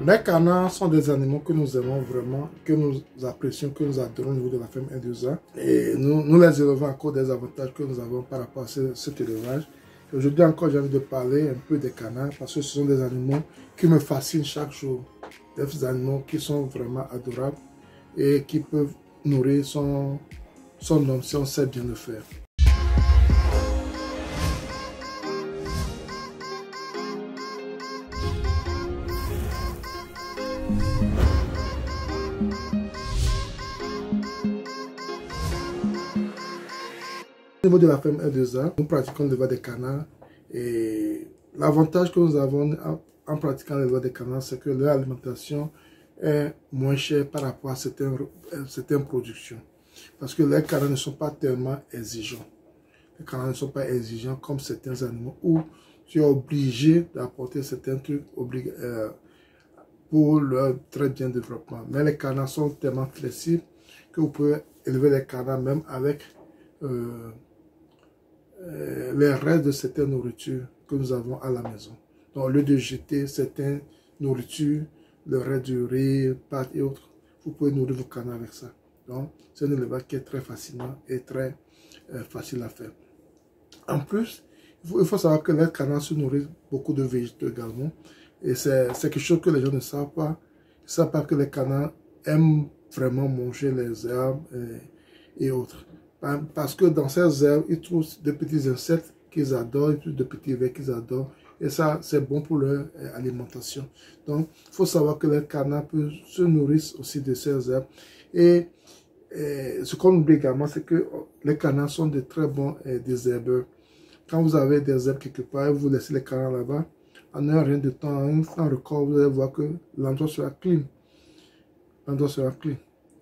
Les canards sont des animaux que nous aimons vraiment, que nous apprécions, que nous adorons au niveau de la ferme N2A. Et nous les élevons à cause des avantages que nous avons par rapport à cet élevage. Aujourd'hui encore, j'ai envie de parler un peu des canards parce que ce sont des animaux qui me fascinent chaque jour. Des animaux qui sont vraiment adorables et qui peuvent nourrir son homme si on sait bien le faire. Au niveau de la ferme N2A, nous pratiquons l'élevage des canards et l'avantage que nous avons en pratiquant l'élevage des canards, c'est que leur alimentation est moins chère par rapport à certaines productions. Parce que les canards ne sont pas tellement exigeants. Les canards ne sont pas exigeants comme certains animaux où tu es obligé d'apporter certains trucs pour leur très bien développement. Mais les canards sont tellement flexibles que vous pouvez élever les canards même avec les restes de certaines nourritures que nous avons à la maison. Donc, au lieu de jeter certaines nourritures, le reste du riz, pâtes et autres, vous pouvez nourrir vos canards avec ça. Donc, c'est un élevage qui est très fascinant et très facile à faire. En plus, il faut savoir que les canards se nourrissent beaucoup de végétaux également. Et c'est quelque chose que les gens ne savent pas. Ils ne savent pas que les canards aiment vraiment manger les herbes et autres. Parce que dans ces herbes, ils trouvent des petits insectes qu'ils adorent, ils trouvent des petits vers qu'ils adorent. Et ça, c'est bon pour leur alimentation. Donc, il faut savoir que les canards se nourrissent aussi de ces herbes. Et ce qu'on oublie également, c'est que les canards sont de très bons désherbeurs. Quand vous avez des herbes quelque part, vous laissez les canards là-bas, en un rien de temps, en un record, vous allez voir que l'endroit sera clean. L'endroit sera clean.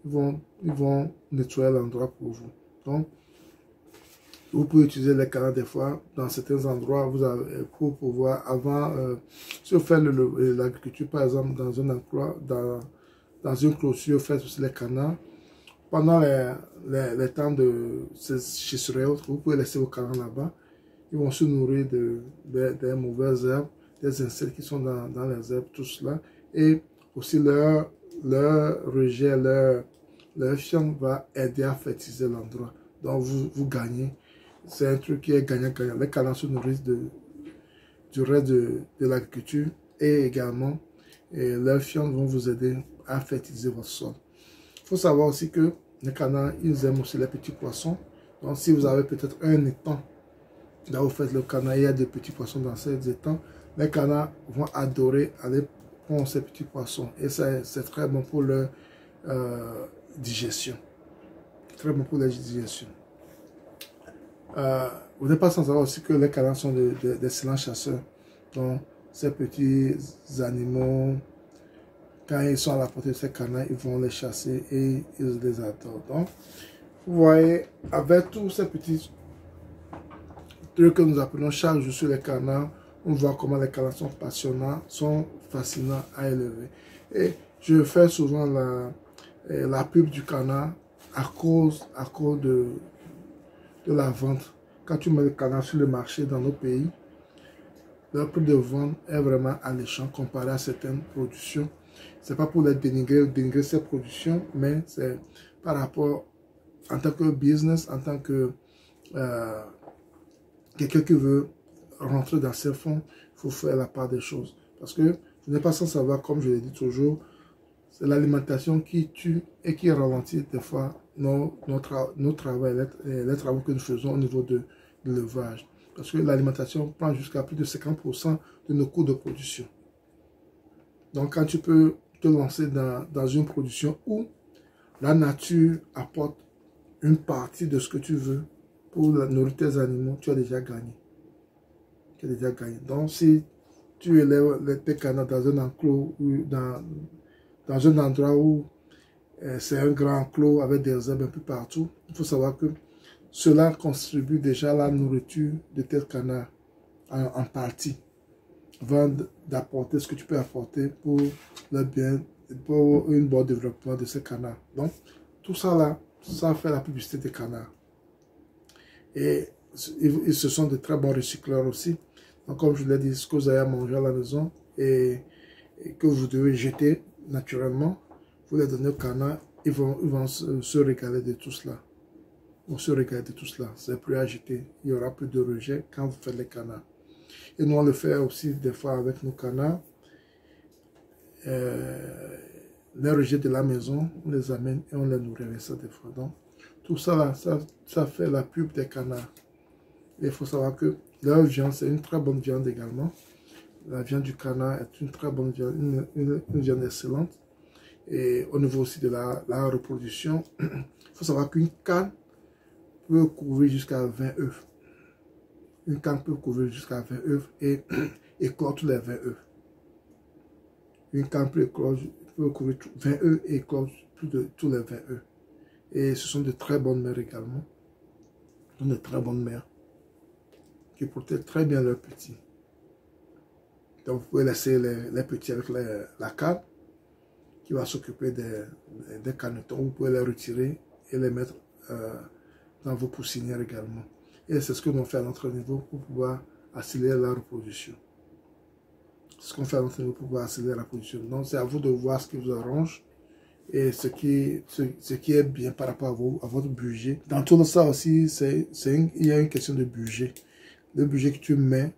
Ils vont nettoyer l'endroit pour vous. Donc, vous pouvez utiliser les canards des fois dans certains endroits pour pouvoir, si vous faites l'agriculture, par exemple, dans un emploi, dans une clôture, vous faites aussi les canards. Pendant les temps de sécheresse, vous pouvez laisser vos canards là-bas. Ils vont se nourrir des mauvaises herbes, des insectes qui sont dans les herbes, tout cela. Et aussi leur rejet, leur fion va aider à fertiliser l'endroit. Donc vous gagnez. C'est un truc qui est gagnant-gagnant. Les canards se nourrissent du reste de l'agriculture et également leurs fions vont vous aider à fertiliser votre sol. Il faut savoir aussi que les canards, ils aiment aussi les petits poissons. Donc si vous avez peut-être un étang, là vous faites le canard, il y a des petits poissons dans ces étangs, les canards vont adorer aller prendre ces petits poissons. Et c'est très bon pour leur digestion. Très bon pour la digestion. Vous n'êtes pas sans savoir aussi que les canards sont d'excellents chasseurs. Donc, ces petits animaux, quand ils sont à la portée de ces canards, ils vont les chasser et ils les adorent. Donc, vous voyez, avec tous ces petits trucs que nous apprenons chaque jour sur les canards, on voit comment les canards sont passionnants, sont fascinants à élever. Et je fais souvent la pub du canard à cause de la vente. Quand tu mets le canard sur le marché dans nos pays, le prix de vente est vraiment alléchant comparé à certaines productions. Ce n'est pas pour les dénigrer ces productions, mais c'est par rapport, en tant que business, en tant que quelqu'un qui veut rentrer dans ses fonds, il faut faire la part des choses. Parce que vous n'êtes pas sans savoir, comme je l'ai dit toujours, c'est l'alimentation qui tue et qui ralentit des fois nos travaux, les travaux que nous faisons au niveau de l'élevage. Parce que l'alimentation prend jusqu'à plus de 50% de nos coûts de production. Donc quand tu peux te lancer dans une production où la nature apporte une partie de ce que tu veux pour nourrir tes animaux, tu as déjà gagné. Tu as déjà gagné. Donc si tu élèves tes canards dans un enclos ou dans un endroit où c'est un grand enclos avec des herbes un peu partout, il faut savoir que cela contribue déjà à la nourriture de tes canards en partie, avant d'apporter ce que tu peux apporter pour le bien, pour un bon développement de ces canards. Donc, tout ça là, ça fait la publicité des canards. Et ce sont de très bons recycleurs aussi. Donc, comme je l'ai dit, ce que vous avez à manger à la maison et et que vous devez jeter naturellement, vous les donnez au canard, ils vont se régaler de tout cela. Ils vont se régaler de tout cela. C'est plus à jeter. Il y aura plus de rejet quand vous faites les canards. Et nous, on le fait aussi des fois avec nos canards. Les rejets de la maison, on les amène et on les nourrit avec ça des fois. Donc, tout ça là, ça fait la pub des canards. Et il faut savoir que leur viande, c'est une très bonne viande également. La viande du canard est une très bonne viande, une viande excellente. Et au niveau aussi de la reproduction, il faut savoir qu'une canne peut couvrir jusqu'à 20 œufs. Une canne peut couvrir jusqu'à 20 œufs et éclore tous les 20 œufs. Une canne peut couvrir 20 œufs et éclore plus de tous les 20 œufs. Et ce sont de très bonnes mères également. Ce sont de très bonnes mères qui protègent très bien leurs petits. Donc vous pouvez laisser les petits avec la canne qui va s'occuper des canetons. Vous pouvez les retirer et les mettre dans vos poussinières également. Et c'est ce que nous fait à notre niveau pour pouvoir accélérer la reproduction. C'est ce qu'on fait à notre niveau pour pouvoir accélérer la reproduction. Donc c'est à vous de voir ce qui vous arrange et ce qui est bien par rapport à votre budget. Dans tout ça aussi, il y a une question de budget. Le budget que tu mets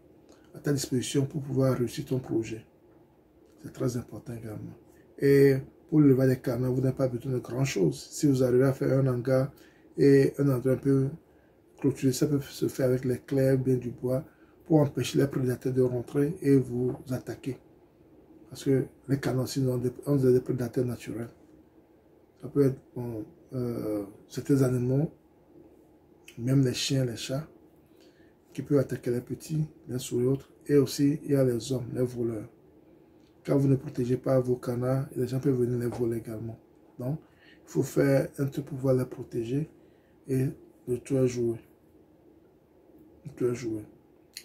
à ta disposition pour pouvoir réussir ton projet. C'est très important également. Et pour lever des canards, vous n'avez pas besoin de grand chose. Si vous arrivez à faire un hangar et un endroit un peu clôturé, ça peut se faire avec les clairs, bien du bois, pour empêcher les prédateurs de rentrer et vous attaquer. Parce que les canards aussi ont des prédateurs naturels. Ça peut être certains animaux, même les chiens, les chats, qui peuvent attaquer les petits, les souris et autres. Et aussi, il y a les hommes, les voleurs. Quand vous ne protégez pas vos canards, les gens peuvent venir les voler également. Donc, il faut faire un truc pour pouvoir les protéger et de tout jouer.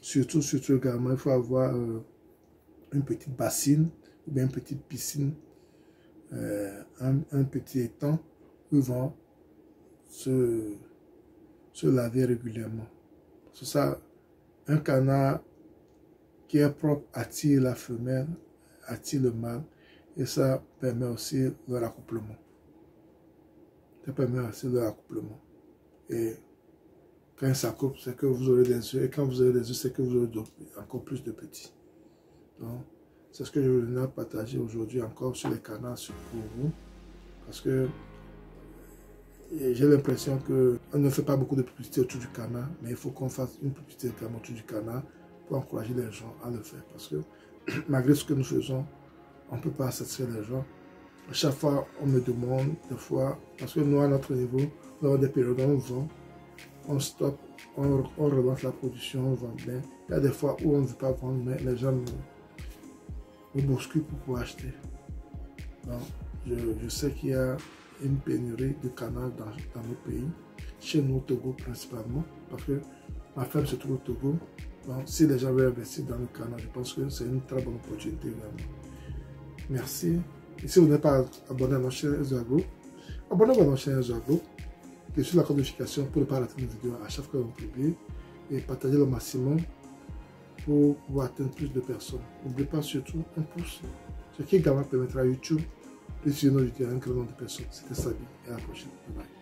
Surtout également, il faut avoir une petite bassine ou bien une petite piscine, un petit étang où ils vont se laver régulièrement. C'est ça, un canard qui est propre attire la femelle, attire le mâle et ça permet aussi leur accouplement. Et quand ils s'accouplent, c'est que vous aurez des œufs et quand vous aurez des œufs, c'est que vous aurez encore plus de petits. Donc, c'est ce que je voulais partager aujourd'hui encore sur les canards pour vous parce que j'ai l'impression qu'on ne fait pas beaucoup de publicité autour du canard, mais il faut qu'on fasse une publicité également autour du canard pour encourager les gens à le faire. Parce que malgré ce que nous faisons, on ne peut pas satisfaire les gens. À chaque fois, on me demande, des fois, parce que nous, à notre niveau, nous avons des périodes où on vend, on stoppe, on relance la production, on vend bien. Il y a des fois où on ne veut pas vendre, mais les gens nous bousculent pour pouvoir acheter. Donc, je sais qu'il y a une pénurie de canards dans nos pays, chez nous au Togo principalement, parce que ma femme se trouve au Togo. Donc, si les gens veulent investir dans le canard, je pense que c'est une très bonne opportunité également. Merci. Et si vous n'êtes pas abonné à notre chaîne Ezoagro, abonnez-vous à notre chaîne Ezoagro et sur la notification pour ne pas rater une vidéo à chaque fois que vous publiez et partagez le maximum pour pouvoir atteindre plus de personnes. N'oubliez pas surtout un pouce, ce qui également permettra à YouTube de suivre nos vidéos à un grand nombre de personnes. C'était Sabi et à la prochaine. Bye bye.